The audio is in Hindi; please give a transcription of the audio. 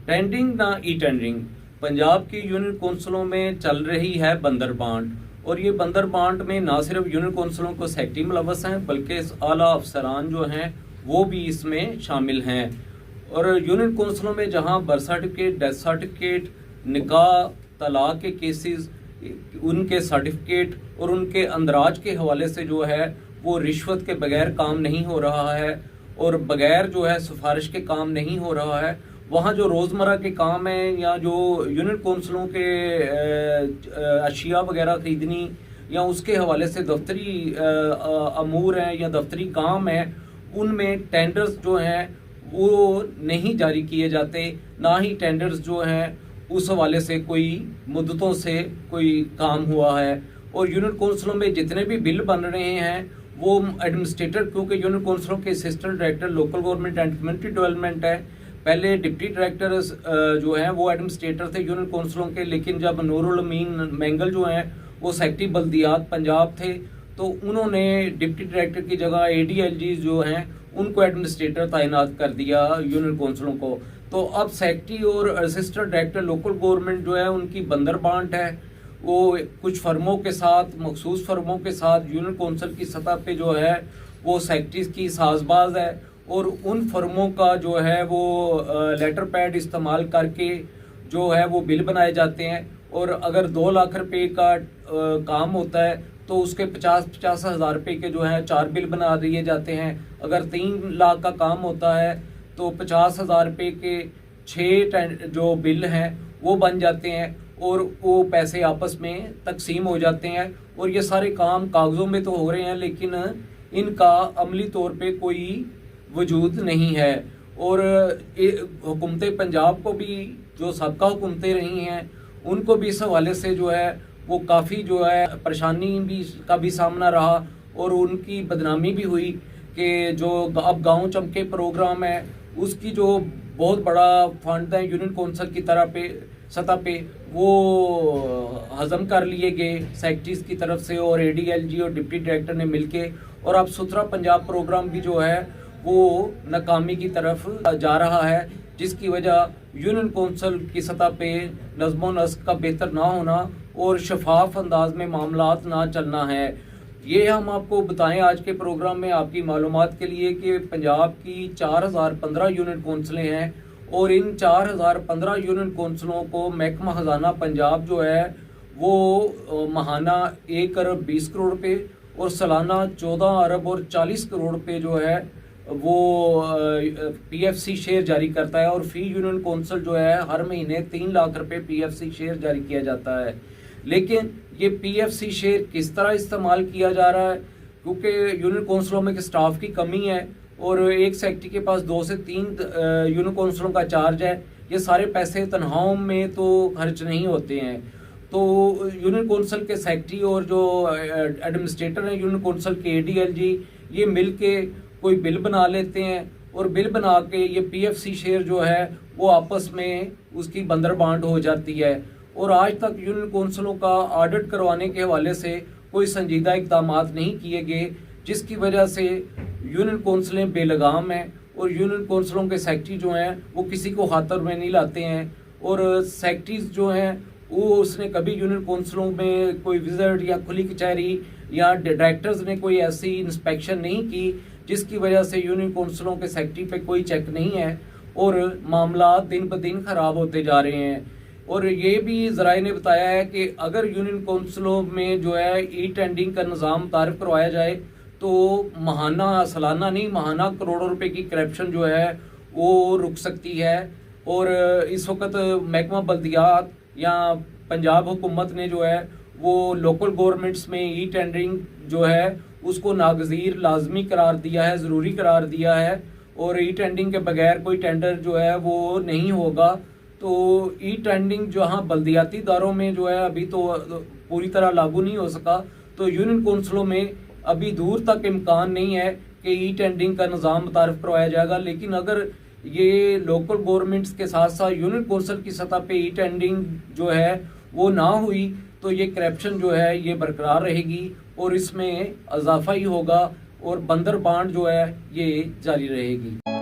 टेंडरिंग ना ई टेंडरिंग, पंजाब की यूनियन कौंसिलों में चल रही है बंदर बांट। और ये बंदर बांट में ना सिर्फ यूनियन कौंसिलों को सेक्रेटरी मुलव्वस हैं, बल्कि आला अफसरान जो हैं वो भी इसमें शामिल हैं। और यूनियन कौंसिलों में जहां बर्थ सर्टिफिकेट, डेथ सर्टिफिकेट, निकाह, तलाक के केसेस, उनके सर्टिफिकेट और उनके अंदराज के हवाले से जो है वो रिश्वत के बगैर काम नहीं हो रहा है और बगैर जो है सिफारिश के काम नहीं हो रहा है। वहाँ जो रोज़मर्रा के काम हैं या जो यूनियन कौंसिलों के अशिया वगैरह खरीदनी या उसके हवाले से दफ्तरी अमूर हैं या दफ्तरी काम हैं, उनमें टेंडर्स जो हैं वो नहीं जारी किए जाते, ना ही टेंडर्स जो हैं उस हवाले से कोई मुद्दतों से कोई काम हुआ है। और यूनियन कौंसिलों में जितने भी बिल बन रहे हैं वो एडमिनिस्ट्रेटर, क्योंकि यूनियन कौंसिलों के assistant director local government and community development है, पहले डिप्टी डायरेक्टर जो हैं वो एडमिनिस्ट्रेटर थे यूनियन कौंसिलों के, लेकिन जब नूरुल अमीन मैंगल जो हैं वो सेक्रेटरी बल्दियात पंजाब थे तो उन्होंने डिप्टी डायरेक्टर की जगह ADLG जो हैं उनको एडमिनिस्ट्रेटर तैनात कर दिया यूनियन कौंसिलों को। तो अब सेक्रेटरी और असिस्टेंट डायरेक्टर लोकल गवर्नमेंट जो है उनकी बंदर बांट है, वो कुछ फर्मों के साथ, मखसूस फर्मों के साथ यूनियन कौंसिल की सतह पे जो है वो सेक्रेटरीज की साजबाज है और उन फर्मों का जो है वो लेटर पैड इस्तेमाल करके जो है वो बिल बनाए जाते हैं। और अगर 2 लाख रुपए का काम होता है तो उसके 50-50 हज़ार रुपये के जो है 4 बिल बना दिए जाते हैं। अगर 3 लाख का काम होता है तो 50,000 रुपये के 6 जो बिल हैं वो बन जाते हैं और वो पैसे आपस में तकसीम हो जाते हैं। और ये सारे काम कागज़ों में तो हो रहे हैं लेकिन इनका अमली तौर पे कोई वजूद नहीं है। और हुकूमत पंजाब को भी, जो सबका हुकूमतें रही हैं, उनको भी इस हवाले से जो है वो काफ़ी जो है परेशानी भी का भी सामना रहा और उनकी बदनामी भी हुई कि जो अब गांव चमके प्रोग्राम है उसकी जो बहुत बड़ा फंड है यूनियन कौंसिल की तरह पे सतह पे वो हजम कर लिए गए सेक्रेटरीज की तरफ से और ADLG और डिप्टी डायरेक्टर ने मिलके। और अब सुथरा पंजाब प्रोग्राम भी जो है वो नाकामी की तरफ जा रहा है, जिसकी वजह यूनियन कौंसिल की सतह पे नज़्म व नस्क का बेहतर ना होना और शफाफ अंदाज में मामलात ना चलना है। ये हम आपको बताएं आज के प्रोग्राम में आपकी मालूमात के लिए कि पंजाब की 4015 यूनियन कौंसिलें हैं और इन 4015 यूनियन कौंसिलों को महकमा खजाना पंजाब जो है वो माहाना 1 अरब 20 करोड़ रुपये और सालाना 14 अरब और 40 करोड़ रुपये जो है वो PFC शेयर जारी करता है। और फी यूनियन कौंसिल जो है हर महीने 3 लाख रुपए PFC शेयर जारी किया जाता है। लेकिन ये PFC शेयर किस तरह इस्तेमाल किया जा रहा है, क्योंकि यूनियन कौंसिलों में स्टाफ की कमी है और एक सेक्रेटरी के पास 2 से 3 यूनियन कौंसिलों का चार्ज है, ये सारे पैसे तनख्वाहों में तो खर्च नहीं होते हैं। तो यूनियन कौंसिल के सेक्रेटरी और जो एडमिनिस्ट्रेटर हैं यूनियन कौंसिल के ADLG ये मिल के कोई बिल बना लेते हैं और बिल बना के ये PFC शेयर जो है वो आपस में उसकी बंदर बांट हो जाती है। और आज तक यूनियन कौंसिलों का ऑडिट करवाने के हवाले से कोई संजीदा इक़दाम नहीं किए गए, जिसकी वजह से यूनियन कौंसिलें बेलगाम हैं और यूनियन कौंसिलों के सेक्रेटरी जो हैं वो किसी को खातर में नहीं लाते हैं। और सेक्रेटरीज जो हैं वो उसने कभी यूनियन कौंसिलों में कोई विजिट या खुली कचहरी या डायरेक्टर्स ने कोई ऐसी इंस्पेक्शन नहीं की, जिसकी वजह से यूनियन कौंसिलों के सेक्रेटरी पे कोई चेक नहीं है और मामला दिन ब दिन ख़राब होते जा रहे हैं। और ये भी ज़राए ने बताया है कि अगर यूनियन कौंसिलों में जो है ई टेंडरिंग का निज़ाम तारीफ करवाया जाए तो माहाना, सालाना नहीं, माहाना करोड़ों रुपए की करप्शन जो है वो रुक सकती है। और इस वक्त महकमा बल्दियात या पंजाब हुकूमत ने जो है वो लोकल गवर्नमेंट्स में ई टेंडरिंग जो है उसको नागज़ीर लाजमी करार दिया है, ज़रूरी करार दिया है और ई टेंडरिंग के बगैर कोई टेंडर जो है वो नहीं होगा। तो ई टेंडरिंग जहाँ बल्दियाती दारों में जो है अभी तो पूरी तरह लागू नहीं हो सका, तो यूनियन कौंसिलों में अभी दूर तक इम्कान नहीं है कि ई टेंडरिंग का निज़ाम मुतारिफ करवाया जाएगा। लेकिन अगर ये लोकल गवर्नमेंट्स के साथ साथ यूनियन कौंसिल की सतह पे ई टेंडरिंग जो है वो ना हुई तो ये करप्शन जो है ये बरकरार रहेगी और इसमें इजाफा ही होगा और बंदर बांट जो है ये जारी रहेगी।